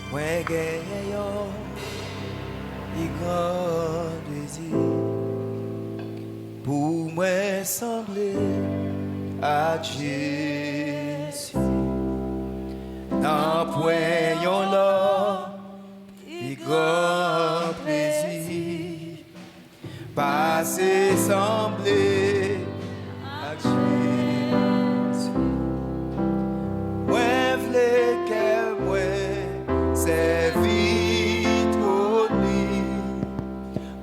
Moi gagnant, il grand désir pour moi sembler à Jésus. Dans poignon là, il grand plaisir, passer sembler à Jésus. Moi v'lais que moi c'est vite au lit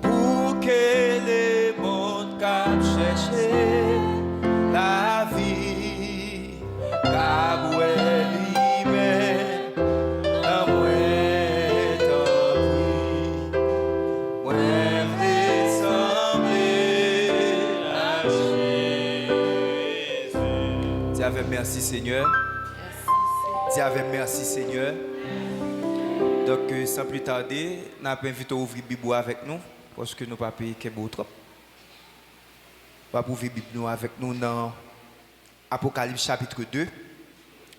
pour que les mondes cap chercher la vie Gabriel lui-même dans moi tant pis moi v'lais sembler à Jésus. Dis avec merci Seigneur. Dis avec merci Seigneur. Donc, sans plus tarder, nous avons invité à ouvrir la Bible avec nous, parce que nous n'avons pas payé qu'un beau trop. Nous allons ouvrir la Bible avec nous dans Apocalypse chapitre 2,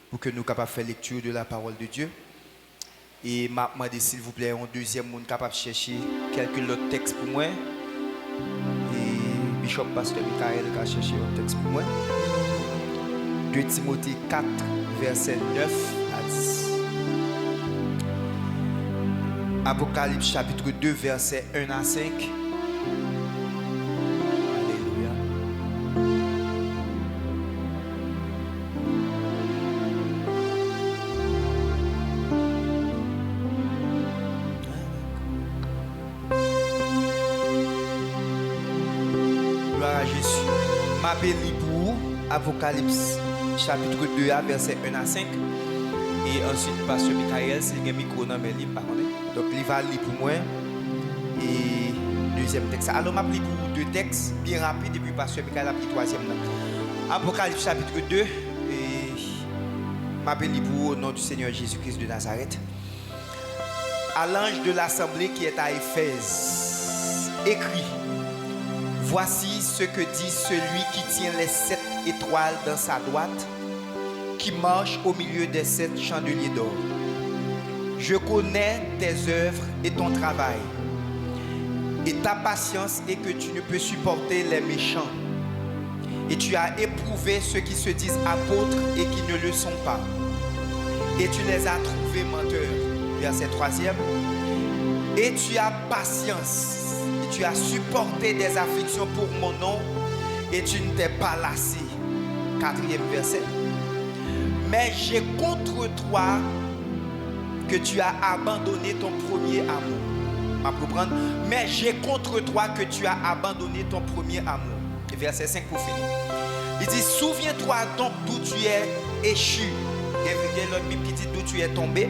pour que nous soyons capables de faire lecture de la parole de Dieu. Et je demande s'il vous plaît, un deuxième monde capable de chercher quelques autres textes pour moi. Et Bishop Pasteur Michael a cherché un texte pour moi. 2 Timothée 4, verset 9 à 10. Apocalypse chapitre 2, verset 1 à 5. Alléluia. Gloire à Jésus. M'appelle pour Apocalypse chapitre 2, verset 1 à 5. Et ensuite, Pasteur Michael, c'est le micro dans mes livres. Donc, il va lire pour moi. Et deuxième texte. Alors, je vais lire pour deux textes bien rapides. Et puis, Pasteur Michael a pris le troisième. Apocalypse chapitre 2. Et je vais lire pour au nom du Seigneur Jésus-Christ de Nazareth. À l'ange de l'assemblée qui est à Éphèse, écrit: voici ce que dit celui qui tient les 7 étoiles dans sa droite, qui marche au milieu des 7 chandeliers d'or. Je connais tes œuvres et ton travail, et ta patience est que tu ne peux supporter les méchants. Et tu as éprouvé ceux qui se disent apôtres et qui ne le sont pas. Et tu les as trouvés menteurs. Verset 3e. Et tu as patience, et tu as supporté des afflictions pour mon nom, et tu ne t'es pas lassé. 4e verset. Mais j'ai contre toi que tu as abandonné ton premier amour. Mais j'ai contre toi que tu as abandonné ton premier amour. Verset 5 pour finir. Il dit: souviens-toi donc d'où tu es échu. Et l'autre Bible qui dit d'où tu es tombé.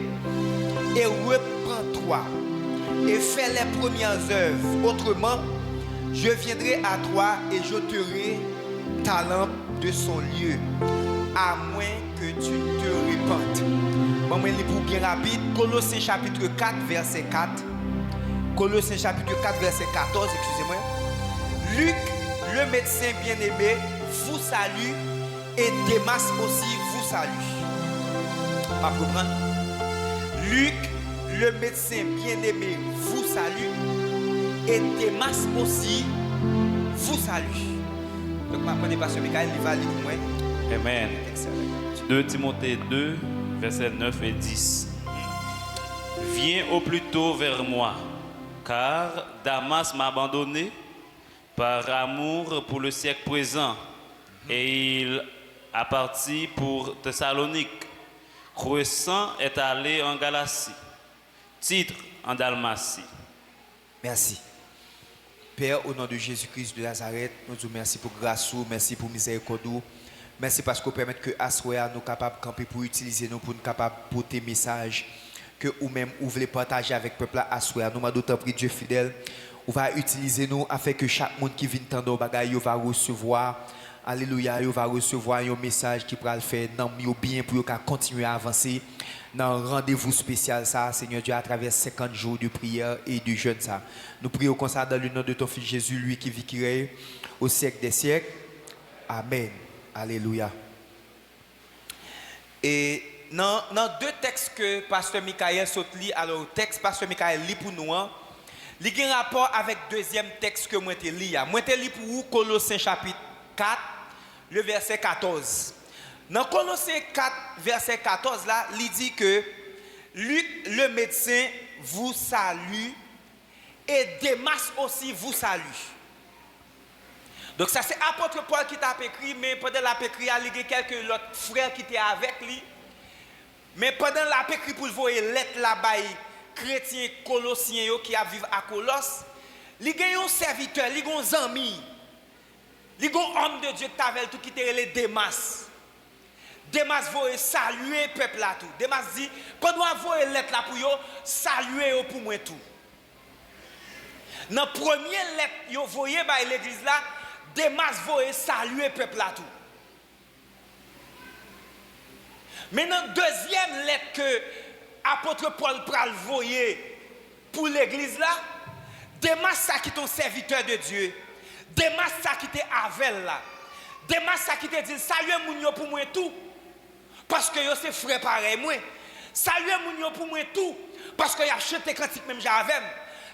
Et reprends-toi. Et fais les premières œuvres. Autrement, je viendrai à toi et j'ôterai ta lampe de son lieu, à moins que tu ne te repentes. Bon, je vais lire bien rapide. Colossiens chapitre 4, verset 4. Colossiens chapitre 4, verset 14, excusez-moi. Luc, le médecin bien-aimé, vous salue, et Démas aussi vous salue. On va comprendre. Luc, le médecin bien-aimé, vous salue, et Démas aussi vous salue. Donc, je vais Pasteur Michael, il va lire pour moi. Amen. 2 Timothée 2, versets 9 et 10. Viens au plus tôt vers moi, car Damas m'a abandonné par amour pour le siècle présent, et il a parti pour Thessalonique. Crescent est allé en Galatie, Titre en Dalmatie. Merci. Père, au nom de Jésus-Christ de Nazareth, nous vous remercions pour grâce, merci pour miséricorde. Merci parce que vous permettez que Assoya nous capables de camper pour utiliser nous, pour nous capables de porter message que vous-même vous voulez partager avec le peuple Assoya. Nous demandons d'autant plus Dieu fidèle. On va utiliser nous afin que chaque monde qui vient tendre bagaille va recevoir. Alléluia, il va recevoir un message qui pourra le faire dans mieux bien pour continuer à avancer dans un rendez-vous spécial ça, Seigneur Dieu, à travers 50 jours de prière et de jeûne ça. Nous prions comme ça dans le nom de ton Fils Jésus, lui qui vit qui règne au siècle des siècles. Amen. Alléluia. Et dans deux textes que pasteur Michael Sotli, alors texte pasteur Michael lit pour nous, il y a un rapport avec deuxième texte que moi te lis. Moi te lis pour vous Colossiens chapitre 4, le verset 14. Dans Colossiens 4, verset 14 là, il dit que Luc le médecin vous salue et Démas aussi vous salue. Donc ça c'est apôtre Paul qui t'a écrit, mais pendant la écrit, il y a quelques autres frères qui étaient avec lui. Mais pendant la écrit pour voir lettre là-bas, chrétiens colossiens qui vivent à Colosse, il y a un serviteur, il y a un ami, il y a un homme de Dieu qui avait tout qui était les Démas. Démas va saluer le peuple là tout. Démas dit, pendant que vous avez lettre là pour vous, saluez pour moi tout. Dans la première lettre que vous voyez dans l'église là, Démas va saluer le peuple là tout. Mais dans la deuxième lettre que l'apôtre Paul pral voyer pour l'église là, Démas ça qui est un serviteur de Dieu. Démas ça qui est avec là. Démas ça qui te dit saluez moun pour moi tout. Parce que c'est frère pareil moi. Saluez moun pour moi tout. Parce que y a chanté cantique même j'avais.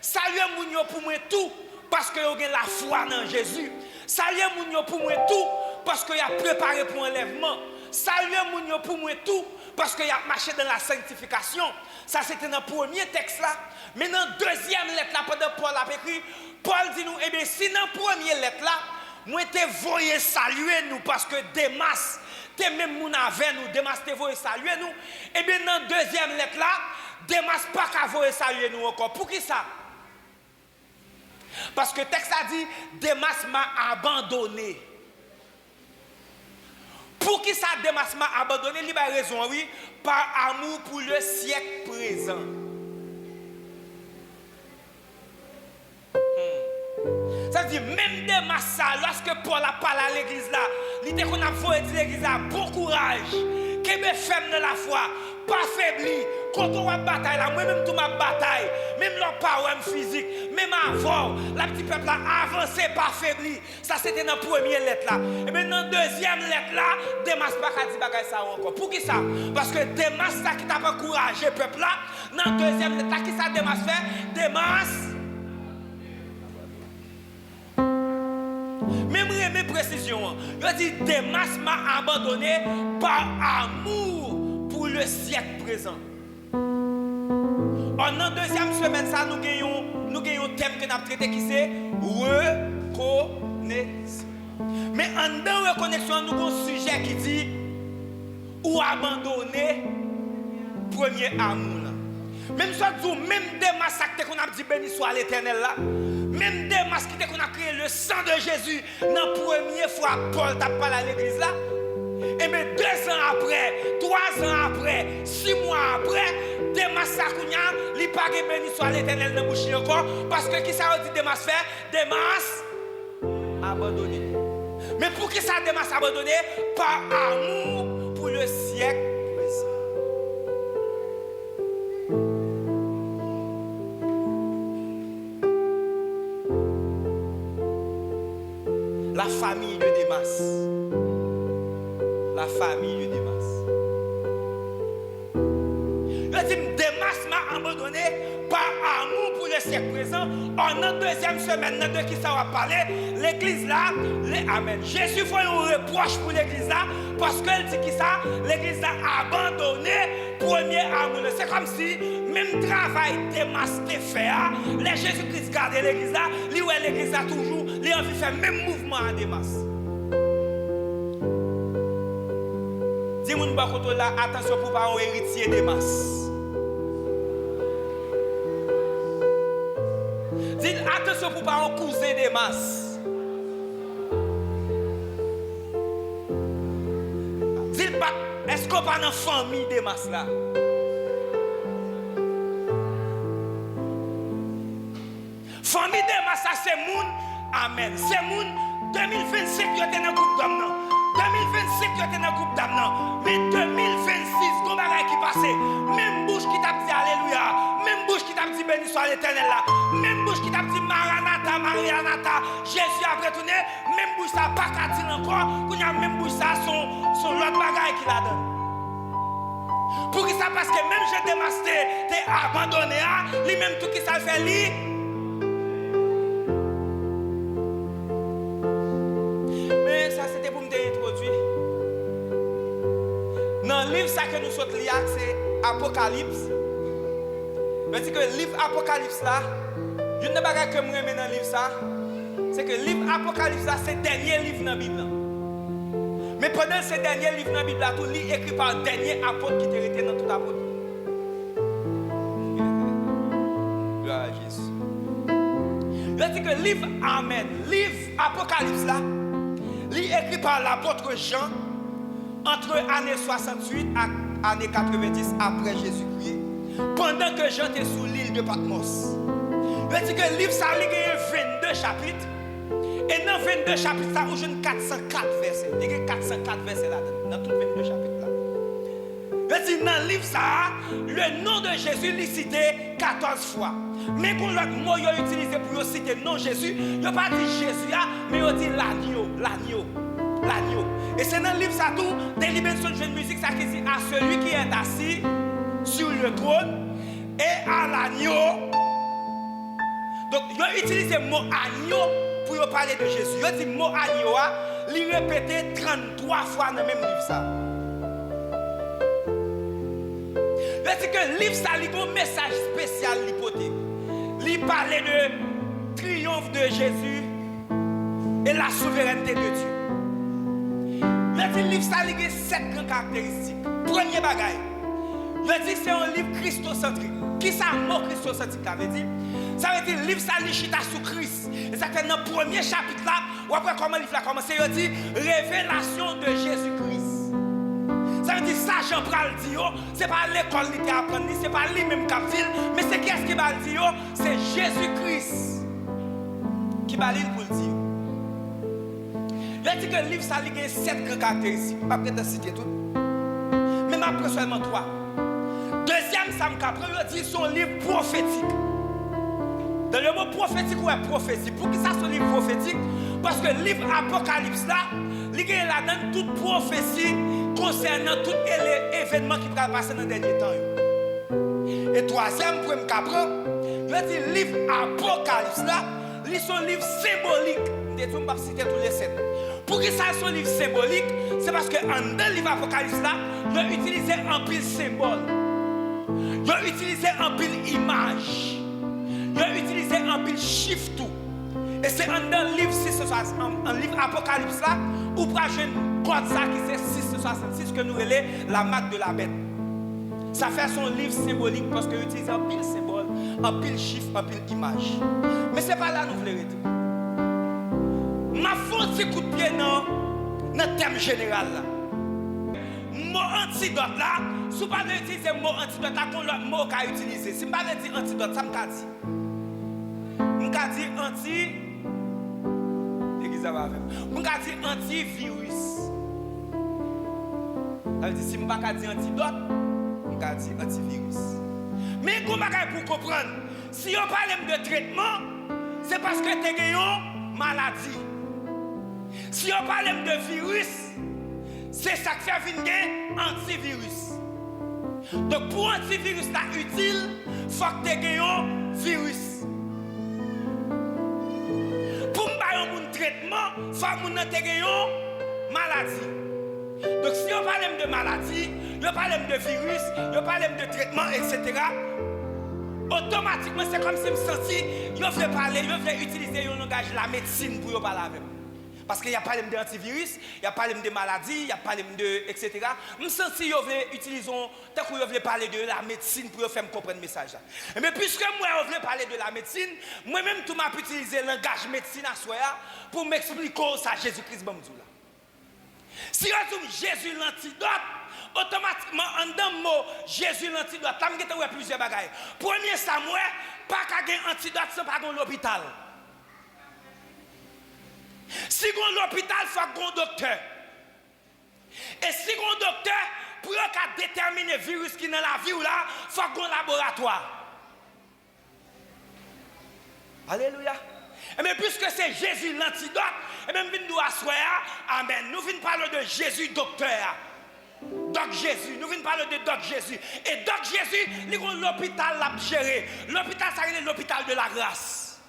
Saluez moun pour moi tout. Parce que y a la foi dans Jésus. Saluez moun pour moi tout. Parce que y a préparé pour enlèvement. Saluez moun pour moi tout. Parce que y a marché dans la sanctification. Ça c'était dans le premier texte là. Mais dans la deuxième lettre là, pendant Paul a écrit, Paul dit nous, eh bien si dans la première lettre là, moi te voyez saluer nous parce que Démas, t'es même moun avec nous, Démas te voyez saluer nous. Et bien dans la deuxième lettre là, Démas pas qu'à voyer saluer nous encore. Pour qui ça? Parce que le texte a dit, Démas m'a abandonné. Pour qui ça Démas m'a abandonné? Il a raison, oui, par amour pour le siècle présent. Ça veut dire, même Démas, lorsque Paul a parlé à l'église là, il dit qu'on a voulu dire l'église là, bon courage, que me femme de la foi, pas faibli, quand on va bataille là, moi-même tout ma bataille, même leur power physique, même avant, la petite peuple là, avancé, pas faibli. Ça c'était dans la première lettre là. Et bien dans la deuxième lettre là, Démas pas dit bagaille ça encore. Pour qui ça? Parce que Démas, ça qui t'a encouragé le peuple là, dans la deuxième lettre là, qui ça Démas fait? Démas. Même mes précisions, il dit Démas m'a abandonné par amour pour le siècle présent. En la deuxième semaine, ça, nous gagnons un thème que nous avons traité qui c'est reconnaissance. Mais en dans la reconnaissance, nous avons un sujet qui dit ou abandonner premier amour. Même ça, même Démas qu'on a dit béni soit l'Éternel là. Même Démas qui qu'on a créé le sang de Jésus dans la première fois Paul t'a parlé à l'église là. Et bien 2 ans après, 3 ans après, 6 mois après, Démas Sakounia, il pas béni soit l'Éternel dans bouche encore parce que qui ça dit Démas fait? Démas abandonné. Mais pour qui ça Démas abandonné? Par amour pour le siècle présent. La famille de Démas. La famille de Démas. Il dit Démas m'a abandonné par amour pour le siècle présent. En notre deuxième semaine, de qui ça va parler, l'église là, Amen. Jésus fait un reproche pour l'église là, parce qu'elle dit qui ça, l'église là a abandonné premier amour. C'est comme si, même travail Démas te fait, les Jésus-Christ garde l'église là, l'église là toujours, il a envie de faire même mouvement à Démas. Dis-moi là, attention pour pas un héritier Démas. Dis attention pour pas un cousin Démas. Dis est-ce qu'on pas dans famille Démas là? Famille Démas ça c'est moun, amen. C'est moun 2025 qui est dans le groupe d'homme. 2025 qui est dans le groupe d'âme, mais 2026, qu'on bagaille qui passe, même bouche qui t'a dit Alléluia, même bouche qui t'a dit béni soit l'Éternel là, même bouche qui t'a dit Maranatha, Marianatha, Jésus a retourné, même bouche ça pas qu'à dire encore, qu'on y a même bouche ça son l'autre bagaille qui la donne. Pour qui ça? Parce que même je t'ai abandonné, lui-même tout qui ça fait lui. Mais ça c'était pour me introduire. Dans le livre ça que nous sommes liés, c'est Apocalypse. Je dis que le livre Apocalypse là, une des choses que je remets dans le livre ça, c'est que le livre Apocalypse là, c'est le dernier livre dans la Bible. Mais pendant ces derniers livres dans la Bible, tout est écrit par le dernier apôtre qui était resté dans tout apôtre. Gloire à Jésus. Je dis que le livre Amen, livre Apocalypse là, il est écrit par l'apôtre Jean entre années 68 et années 90 après Jésus-Christ, pendant que Jean était sous l'île de Patmos. Je dis que le livre ça, il y a 22 chapitres. Et dans 22 chapitres, ça vous donne 404 versets. Il y a 404 versets là-dedans, dans tous 22 chapitres là. Je dis, dans le livre ça, le nom de Jésus est cité 14 fois. Mais quand l'autre mot est utilisé pour citer le nom de Jésus, il n'y a pas dit Jésus, mais il dit l'agneau. Et c'est dans le livre ça tout, des libérations de jeune musique, ça qui dit à celui qui est assis sur le trône et à l'agneau. Donc, il a utilisé le mot agneau pour parler de Jésus. Il a dit le mot agneau, il répété 33 fois dans le même livre ça. Il a dit que le livre ça, il a un message spécial l'hypothèque. Il parlait de triomphe de Jésus et la souveraineté de Dieu. Il a dit le livre ça, il a 7 grandes caractéristiques. Premier bagaille. Il a dit que c'est un livre christocentrique. Qui ça mot christocentrique ça veut dire? Ça veut dire le livre ça chita sous Christ. Et ça fait dans le premier chapitre là, ou après comment le livre a commencé, il dit révélation de Jésus-Christ. Ça veut dire ça Jean pral dit, c'est pas l'école qui t'a appris, c'est pas lui-même qui a dit, mais c'est qui qui va le dire? C'est Jésus-Christ qui va le dire pour le dire. Il a dit que le livre ça a 7 caractéristiques. Je ne vais pas citer tout. Mais je prends seulement 3. Deuxième, ça me capte, il dit son livre prophétique. Dans le mot prophétique ou prophétie, pour que ça soit un livre prophétique, parce que le livre Apocalypse là, il y a là-dedans toute prophétie concernant tous les événements qui vont passer dans les derniers temps. Et troisième, pour me comprendre, il dit le livre Apocalypse là, il est un livre symbolique. Je ne vais pas citer tous les 7. Pour que ça soit un livre symbolique, c'est parce que dans le livre Apocalypse là, il a utilisé un pile symbole. Il a utilisé un pile image. Il a utilisé un pile chiffre tout. Et c'est dans le livre 666, un livre Apocalypse là, où pour jouer une code ça qui c'est 666 que nous relais la marque de la bête. Ça fait son livre symbolique parce qu'il utilise un pile symbole, un pile chiffre, un pile image. Mais ce n'est pas là nous voulons rester. Ma faute c'est coup de pied dans le thème général là. Mot antidote là, si vous ne pouvez pas utiliser le mot antidote là, qu'on l'autre mot qu'a utilisé. Si je ne pouvez pas dire antidote, ça me dit. Je dis anti. Je dis antivirus. Ça veut dire si je ne peux pas dire antidote, je dis antivirus. Mais comment pour comprendre? Si on parle de traitement, c'est parce que tu as une maladie. Si on parle de virus, c'est ça qui fait venir antivirus. Donc pour antivirus là utile, il faut que tu aies un virus. Pour un traitement, il faut que tu aies une maladie. Donc si on parle de maladie, on parle de virus, on parle de traitement, etc. Automatiquement, c'est comme si je me sentais, je voulais utiliser le langage de la médecine pour parler avec moi. Parce qu'il y a pas d'antivirus, il y a pas de maladie, il y a pas de etc. Je me sens si vous voulez utiliser, tant que vous voulez parler de la médecine pour faire me comprendre le message. Mais puisque moi je veux parler de la médecine, moi-même tout m'a utilisé le langage médecine à soi pour m'expliquer ça Jésus-Christ bamdou là. Si on dit Jésus l'antidote, automatiquement en d'un mot Jésus l'antidote, là m'gete ouais plusieurs bagages. Premier Samuel, pas qu'à un antidote sans pas dans l'hôpital. Si on l'hôpital, il faut un docteur. Et si on docteur, pour déterminer le virus qui est dans la vie, il faut un laboratoire. Alléluia. Et bien, puisque c'est Jésus l'antidote, et bien, nous venons à amen. Nous venons parler de Jésus docteur. Doc Jésus, nous venons parler de Doc Jésus. Et Doc Jésus, il y a l'hôpital à gérer. L'hôpital, ça c'est l'hôpital de la grâce.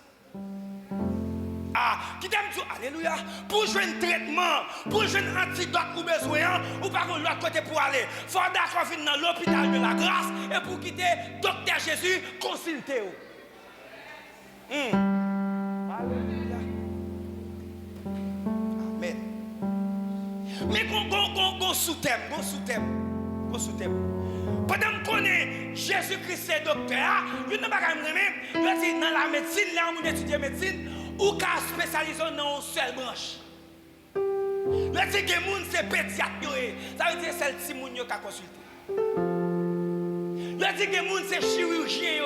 Ah, qui t'aime tout, alléluia, pour jouer un traitement, pour jouer un antidote ou besoin, ou par l'autre côté pour aller. Il faut d'accord venir dans l'hôpital de la grâce et pour quitter Docteur Jésus, consulter. Alléluia. Amen. Mais qu'on sous-thème. Pendant qu'on connaît Jésus-Christ c'est docteur, il n'y a pas qu'à me dire, dans la médecine, là on étudie médecine, ou qu'à spécialiser dans une seule branche. Le dit que les gens c'est pédiatre, ça veut dire c'est le petit monde qui a consulté. Le dit que les gens c'est chirurgien,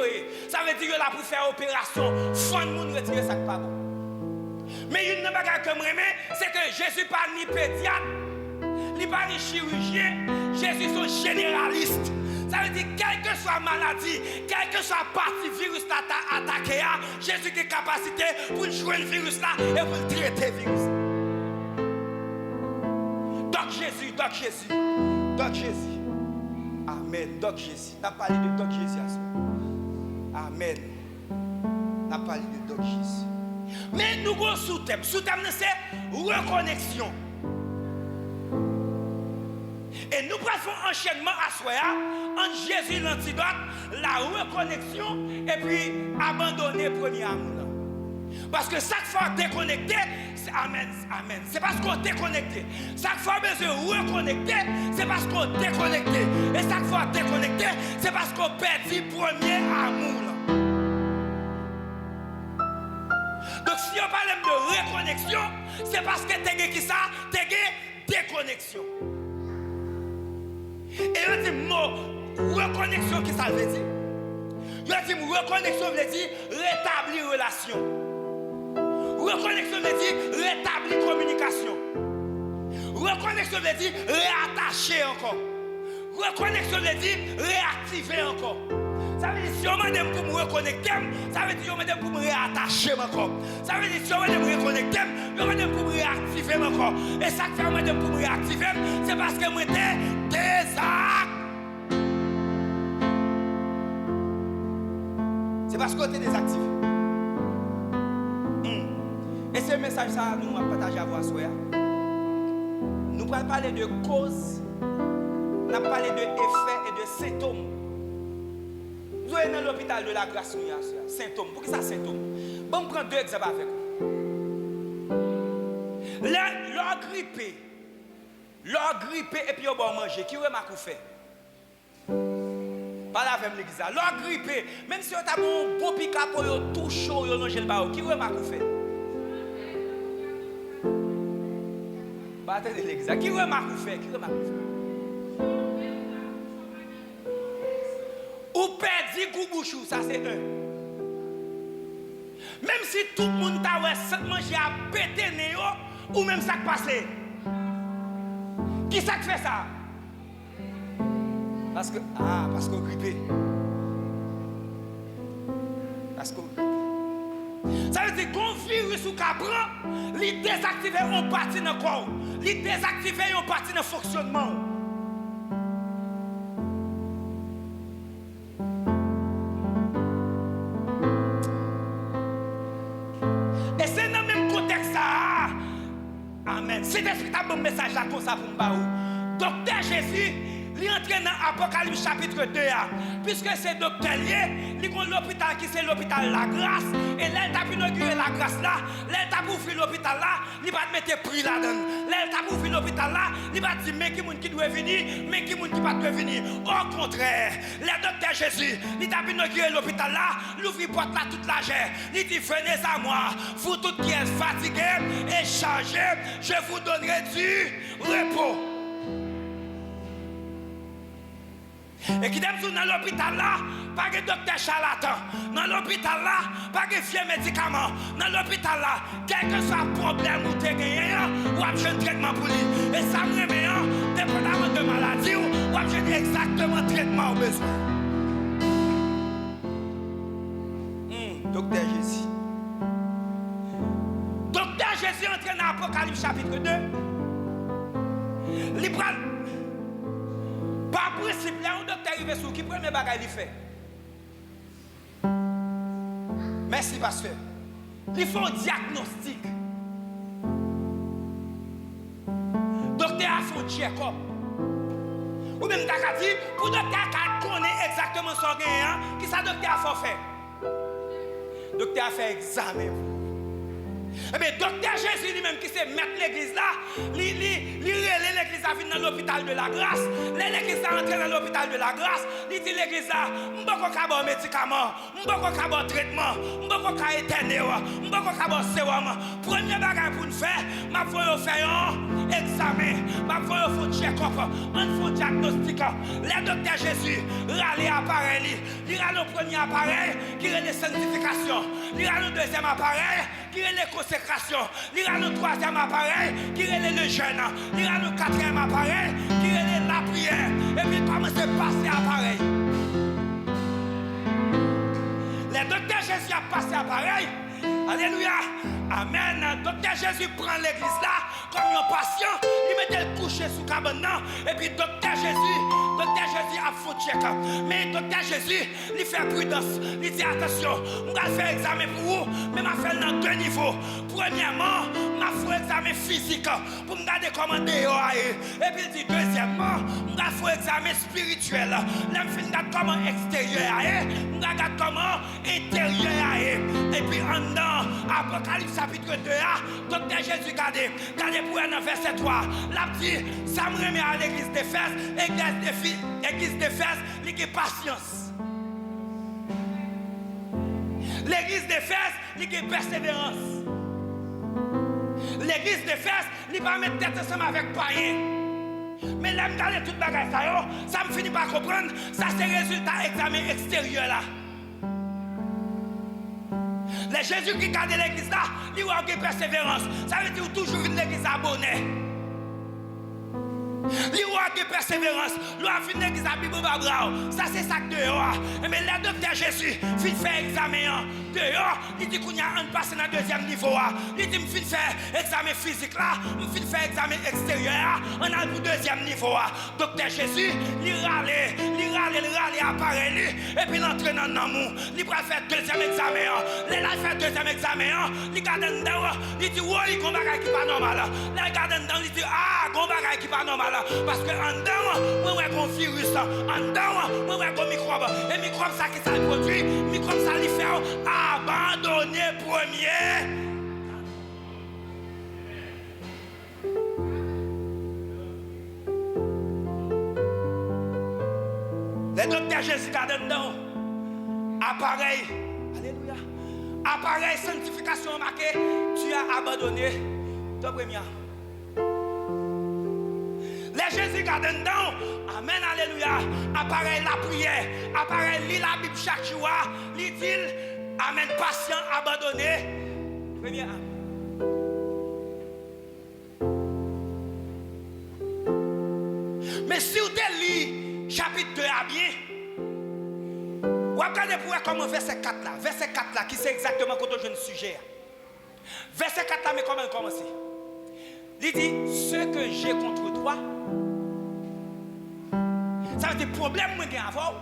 ça veut dire que là pour faire opération, faut le monde retirer ça pas bon. Mais il n'y a pas qu'à me dire, c'est que Jésus n'est pas ni pédiatre, ni pas ni chirurgien, Jésus est un généraliste. Ça veut dire, quelle que soit maladie, quelle que soit partie virus t'a attaqué, Jésus a capacité pour jouer le virus là et pour traiter le virus. Doc Jésus. Amen. Doc Jésus. On a parlé de Doc Jésus à soi. Amen. On a parlé de Doc Jésus. Mais nous avons sous-thème. Sous-thème, c'est reconnexion. Et nous prenons un enchaînement à soi, entre Jésus l'antidote, la reconnexion et puis abandonner le premier amour. Parce que chaque fois déconnecté, c'est amen. C'est parce qu'on est déconnecté. Chaque fois besoin de reconnecter, c'est parce qu'on est déconnecté. Et chaque fois déconnecté, c'est parce qu'on perd le premier amour. Donc si on parle de reconnexion, c'est parce que tu as qui ça? Tu as déconnexion. Et on dit mot reconnexion qui ça veut dire? On dit reconnexion veut dire rétablir relation. Reconnexion veut dire rétablir communication. Reconnexion veut dire réattacher encore. Reconnexion veut dire réactiver encore. Ça veut dire si on m'a dit pour me reconnecter, ça veut dire si on m'a dit pour me réattacher encore. Ça veut dire si on m'a dit pour me reconnecter, on m'a dit pour me réactiver encore. Et ça fait on m'a dit pour me réactiver, c'est parce que moi j'étais désactivé. C'est parce qu'on était désactivé. Et ce message ça nous va partager à vous à soi. Nous allons parler de causes, nous allons parler de effets et de symptômes. Vous êtes dans l'hôpital de la grâce, symptômes. Pour qui ça symptômes? Bon, on prend deux exemples avec vous. Leur grippé et puis on va manger. Qui remarque vous fait? Pas la même l'église. Leur grippé, même si on a un beau pick-up pour tout chaud, on mange le bao. Qui remarque vous fait? Pas attendez l'église. Qui remarque vous fait? Qui remarque vous fait? Ou perdu goût bouchou, ça c'est un. Même si tout le monde t'a manger à péter néo, ou même ça qui passe. Qui ça qui fait ça? Parce qu'on grippé. Parce qu'on grippé. Ça veut dire qu'on virus ou capran, il désactive une partie dans le corps. Il désactive une partie dans le fonctionnement. C'est un bon message là comme ça pour nous. Docteur Jésus, il entre dans Apocalypse chapitre 2. Puisque c'est docteur lié, il y a l'hôpital qui c'est l'hôpital la grâce. Et là, il a inauguré la grâce là. Là, il a ouvert l'hôpital là. Il va mettre prix là-dedans. Là, il a ouvert l'hôpital là. Il va dire, mais qui doit venir, mais qui ne doit venir. Au contraire, le docteur Jésus, il a inauguré l'hôpital là. Il ouvre porte là toute la chair. Il dit, venez à moi. Vous tous qui êtes fatigués et chargés, je vous donnerai du repos. Et qui t'aime dans l'hôpital là, pas de docteur charlatan. Dans l'hôpital là, pas de vieux médicaments. Dans l'hôpital là, quel que soit le problème ou tu as gagné, ou tu as un traitement pour lui. Et ça me remet, dépendamment de maladie, ou tu as exactement le traitement au besoin. Docteur Jésus. Docteur Jésus entre dans Apocalypse chapitre 2. Par principe, là, un docteur arrive sur qui premier bagage il fait. Merci, pasteur. Il faut un diagnostic. Docteur a fait un check-up. Ou même t'as dit, pour docteur qui connaît exactement son gain, qui ça docteur a fait faire. Docteur a fait examen. Eh bien, docteur Jésus lui-même qui s'est mettre l'église là, l'église a venu dans l'hôpital de la grâce. L'église a entré dans l'hôpital de la grâce. Il dit l'église là, je ne peux pas médicament, je ne peux pas traitement, je ne peux pas éterner, je ne peux pas sérum. Premier bagage pour nous faire, je vais faire un examen, je vais faire un check-up, un diagnostic. Le docteur Jésus, râle appareil, il a le premier appareil qui est la sanctification, il a le deuxième appareil qui est la consécration, il a le troisième appareil qui est le jeûne, il a le quatrième appareil qui est la prière. Et puis comment c'est passé appareil? Le docteur Jésus a passé appareil. Alléluia. Amen. Docteur Jésus prend l'église là comme un patient. Il met le coucher sous cabane. Et puis docteur Jésus a fait check-up. Mais docteur Jésus, il fait prudence. Il dit attention, on va faire examen pour vous. Mais je vais faire dans deux niveaux. Premièrement, je vais faire examen physique pour me regarder comment dehors. Et puis il dit deuxièmement, je vais faire examen spirituel. Là, je vais regarder comment extérieur est. Je vais regarder comment intérieur est. Et puis en dedans, Apocalypse chapitre 2, docteur Jésus, regardez pour un verset 3. La petite, ça me remet à l'église d'Éphèse. L'église d'Éphèse, il y a patience. L'église d'Éphèse, il y a persévérance. L'église d'Éphèse, il va mettre tête ensemble avec païen. Mais là, je regarde tout le bagage, ça me finit par comprendre. Ça, c'est le résultat examen extérieur là. Les Jésus qui garde l'église là, il y a une persévérance. Ça veut dire toujours une église abonnée. Il y a une persévérance. Il y a une église à Bible Babrao. Ça c'est ça que dehors. Mais le docteur Jésus, il fait examen dehors. Il dit qu'on y a un passé dans le deuxième niveau. Il dit qu'il fait examen physique là. Il fait examen extérieur. On a le deuxième niveau. Docteur Jésus, il râle appareil. Et puis il entre dans l'amour. Il va faire deuxième examen. Il fait deuxième examen. Il garde dedans. Il dit oui, il y a un bagage qui n'est pas normal. Il garde dedans. Il dit ah, il y a un bagage qui n'est pas normal. Parce que en dedans, on a un virus, en dedans, on a un microbe. Et microbe, ça qui ça produit, microbe, ça lui fait abandonner premier. Le docteur Jésus garde dedans. Appareil, alléluia. Appareil, sanctification marqué, tu as abandonné ton premier. Les Jésus garde dedans. Amen, alléluia. Appareil la prière. Appareil lit la Bible chaque jour. Lit-il. Amen, patient, abandonné. Premier. Mais si vous lit chapitre 2 à bien, vous regardez pour comment verset 4 là. Verset 4 là, qui c'est exactement quand on jeune sujet. Verset 4 là, mais comment il commence? Il dit, ce que j'ai contre toi, ça veut dire problème que j'ai avant.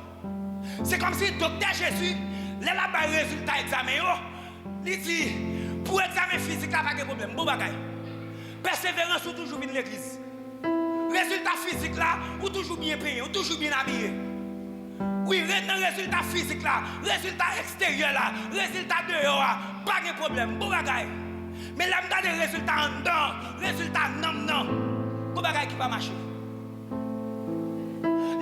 C'est comme si le docteur Jésus, il a le résultat examen. Il dit, pour examen physique, il n'y a pas de problème. Bon bagay. Persévérance, ou toujours bien l'église. Résultat physique là, ou toujours bien payé, ou toujours bien habillé. Oui, dans le résultat physique là, résultat extérieur là, résultat dehors là, pas de problème. Bon bagay. Mais là, je regarde le résultat en dedans, résultat non. Bon bagay qui va marcher.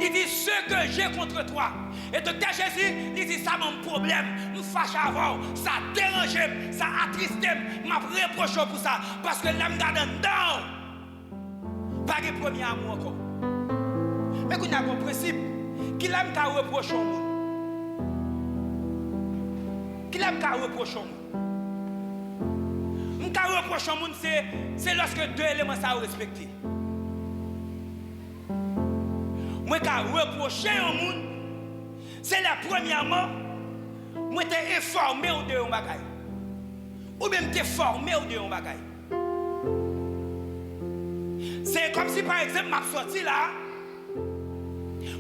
Il dit ce que j'ai contre toi. Et docteur Jésus, il dit ça mon problème. Je me fâche avant. Ça dérange, ça attriste, je me reproche pour ça. Parce que là, je regarde dedans. Pas de premier amour encore. Mais qu'on a un principe. Qui l'aime qu'à reprocher au monde. Qui l'aime qu'à reprocher au monde. Qu'à reprocher au monde, c'est lorsque deux éléments sont respectés. Moi, qu'à reprocher au monde, c'est la premièrement, moi, t'es informé de un bagage. Ou même t'es formé de un bagage. C'est comme si, par exemple, je sorti là,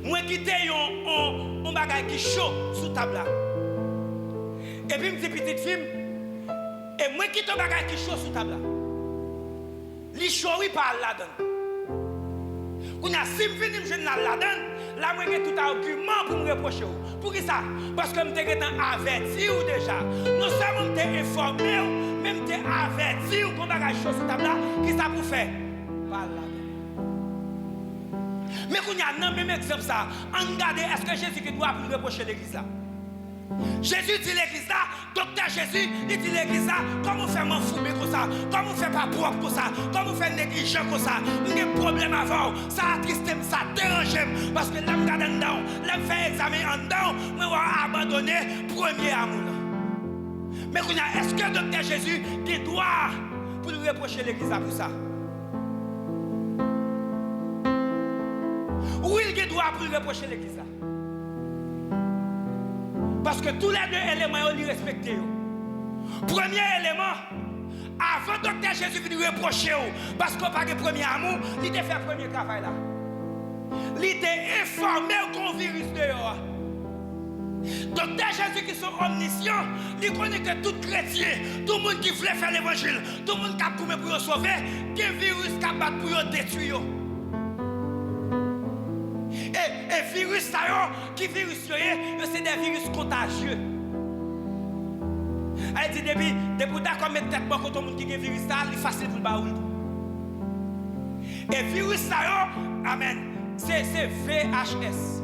Moi quitte un bagage qui chaud sous table là. Et puis me petite fille et moi quitte un bagage qui chaud sous table là. Li chaud oui par là-dedans. Quand si je viens me jeune là-dedans, là moi j'ai tout argument pour me reprocher. Pour qui ça? Parce que je t'ai averti ou déjà. Nous sommes informés, même t'ai averti ou qu'on bagage chaud sous table là, qui ça pour faire? Par là. Mais quand il y a un même exemple ça, regardez, est-ce que Jésus qui doit plus reprocher l'église là? Jésus dit l'église là, docteur Jésus, il dit l'église là, comment faire m'enfumer comme ça, comment faire pas propre comme ça, comment faire négligent comme ça, il y a un problème avant, ça attriste, ça dérange, parce que l'homme garde en dedans, l'homme fait examen en dedans, moi va abandonner premier amour. Mais est-ce que docteur Jésus qui doit pour lui reprocher l'église là pour ça? Ou il doit pour lui reprocher l'église là? Parce que tous les deux éléments, on les respecte. Premier élément, avant que docteur Jésus vienne reprocher, parce qu'on n'a pas de premier amour, il a fait le premier travail là. Il a informé qu'on virus dehors. Docteur Jésus qui sont omniscients, il connaît que tout chrétien, tout le monde qui voulait faire l'évangile, tout le monde qui a couru pour sauver, que virus qui a battu pour détruire. Et virus, qui virus, c'est des virus contagieux. Elle dit, depuis d'accord, mettre tête pour tout le monde qui a virus, c'est facile pour le baoul. Et virus, amen, c'est VHS.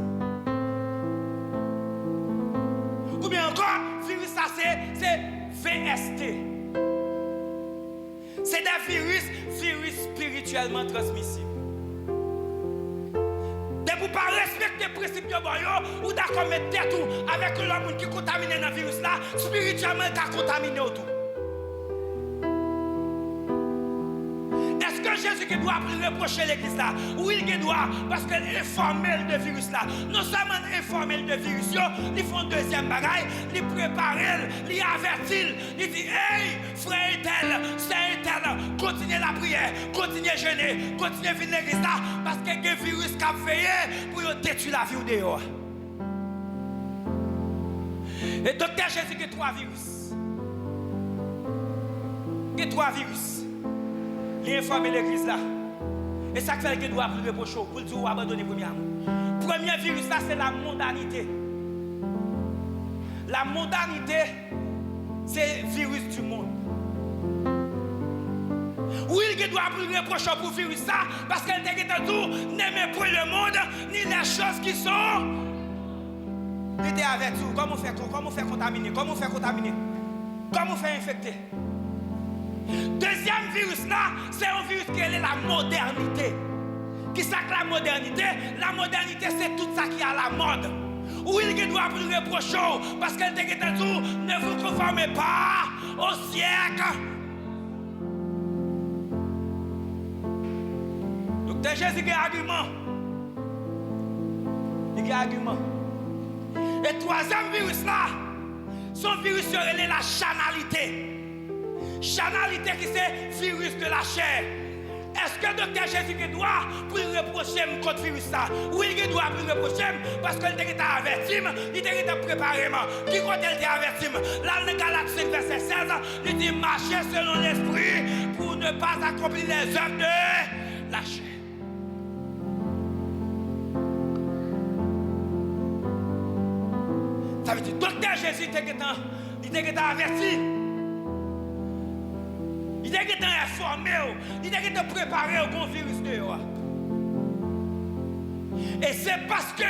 Ou bien encore, virus, c'est VST. C'est des virus spirituellement transmissibles. Vous ne pas respecter le principe de boyo ou d'accord mettre tête avec l'homme qui est contaminé dans le virus là, spirituellement il est contaminé autour. Est-ce que Jésus qui doit plus reprocher l'église là? Oui, il doit, parce qu'elle est informée de virus là. Non seulement informée de virus, ils font deuxième bagaille, ils préparent, ils avertissent, ils disent hey, frère et tel, c'est tel, continuez la prière, continuez à jeûner, continuez à venir l'église là, parce qu'il y a un virus qui a veillé pour détruire la vie dehors. Et docteur Jésus qui a 3 virus. Il y a 3 virus. Il a informé l'église là. Et ça fait qu'il doit plus reprocher pour dire abandonner le premier amour. Premier virus là, c'est la mondanité. La mondanité, c'est le virus du monde. Oui, il doit plus reprocher pour le virus ça, parce qu'elle était tout, n'aimait pas le monde, ni les choses qui sont. Il était avec tout. Comment faire contaminer? Comment faire contaminer? Comment faire infecter? Deuxième virus là, c'est un virus qui est la modernité. Qui c'est que la modernité? La modernité, c'est tout ça qui est à la mode. Oui, il doit plus reprocher parce qu'elle dit que tout, ne vous conformez pas au siècle. Donc, Jésus a un argument. Il a un argument. Et troisième virus là, son virus serait la chanalité. Chanalité qui c'est virus de la chair. Est-ce que docteur Jésus doit plus reprocher contre virus ça? Oui, il doit plus reprocher parce qu'il était averti, il était préparé. Qui quand il était averti? Là, le Galates 5, verset 16, il dit marcher selon l'esprit pour ne pas accomplir les œuvres de la chair. Ça veut dire docteur Jésus était averti. Il était informé, il était préparé au virus dehors. Et c'est parce que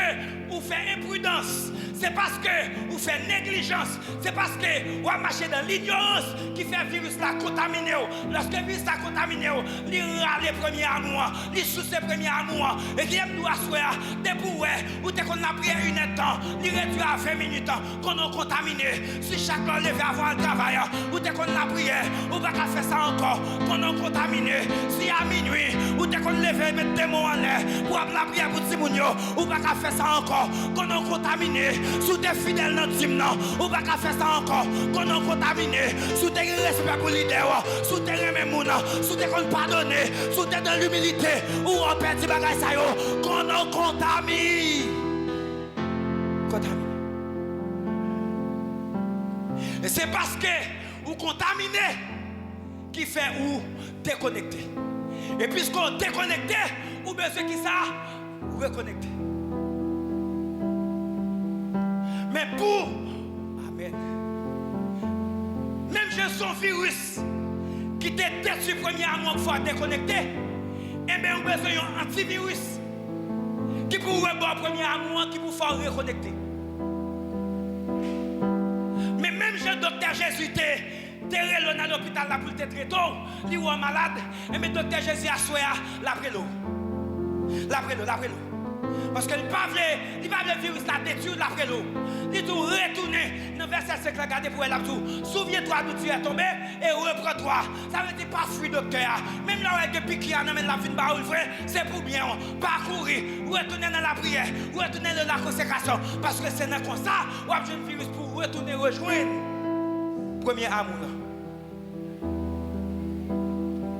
vous faites imprudence, c'est parce que vous faites négligence, c'est parce que vous marchez dans l'ignorance qui fait le virus là contaminé. Lorsque le virus là contaminé, il râle les premiers amours, il sous ses premiers amours. Et qui aime nous asseoir, des bouées, ou dès qu'on a prié une temps, il réduit à 20 minutes, qu'on a contaminé. Si chaque fois levé avant le travail, ou dès qu'on a prié, ou pas faire ça encore, qu'on a contaminé. Si à minuit, ou dès qu'on levé, mettre des mots en l'air, pour la prière pour Timounio, ou pas faire ça encore, qu'on a contaminé. Sous tes fidèles dans le team, ou pas faire ça encore, qu'on a contaminé. Sous tes respect pour l'idée, sous tes remémouna, sous tes qu'on pardonné, sous tes de l'humilité, ou on perd des bagages, qu'on a contaminé. Et c'est parce que vous contaminez qui fait ou déconnecter. Et puisqu'on déconnecté, vous besoin qui ça? Vous reconnecter. Mais pour, amen, même j'ai son virus qui te détruit premier amour qu'il faut déconnecter, et bien vous besoin d'un antivirus qui pour vous premier amour qui vous faire reconnecter. Mais même j'ai le docteur Jésus Terre dans l'hôpital là pour te traiter, il est malade, et le docteur Jésus a souhaité l'après l'eau. Parce que il ne veut pas le virus la détruire l'après l'eau. Il tout retourner dans verset 5 la garder pour elle tout. Souviens-toi d'où tu es tombé et reprends-toi. Ça veut dire pas fuir docteur. Même là où il y a des piqûres dans la vie de frère, c'est pour bien parcourir, retourner dans la prière, retourner dans la consécration. Parce que c'est dans comme ça, ou a un virus pour retourner rejoindre premier amour.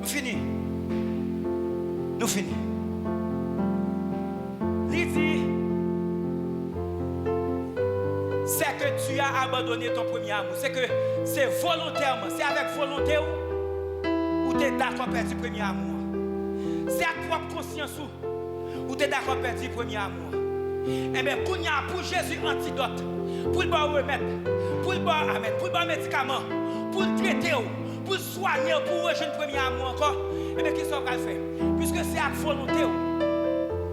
Nous finissons. Nous finissons. Il dit, c'est que tu as abandonné ton premier amour. C'est que c'est volontairement, c'est avec volonté ou tu es d'accord pour perdre le premier amour. C'est à propre conscience ou tu es d'accord pour perdre le premier amour. Eh bien, pour Jésus, antidote, pour le remettre, pour le amen, pour le médicament, pour le traiter, pour le soigner, pour rejoindre le premier amour encore, eh bien, qu'est-ce qu'on va faire? Puisque c'est à volonté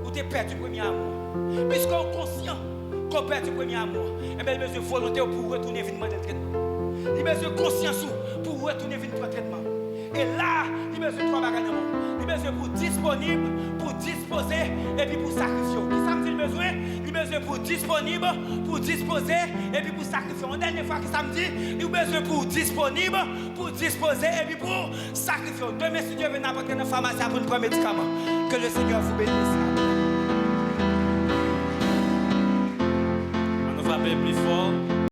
ou tu es perdu le premier amour. Puisqu'on est conscient qu'on perd le premier amour, eh bien, il y a besoin de volonté pour retourner vers le traitement. Il y a besoin de conscience pour retourner vers le traitement. Et là, il y a besoin de trois bagages. Il y a besoin pour disponible, pour disposer et puis pour sacrifier. Qui ça me dit le besoin? Il y a besoin pour disponible, pour disposer et puis pour sacrifier. La dernière fois que ça me dit, il y a besoin pour disponible, pour disposer et puis pour sacrifier. Demain, si Dieu vient apporter une pharmacie pour nous prendre un médicament, que le Seigneur vous bénisse. On va frapper plus fort.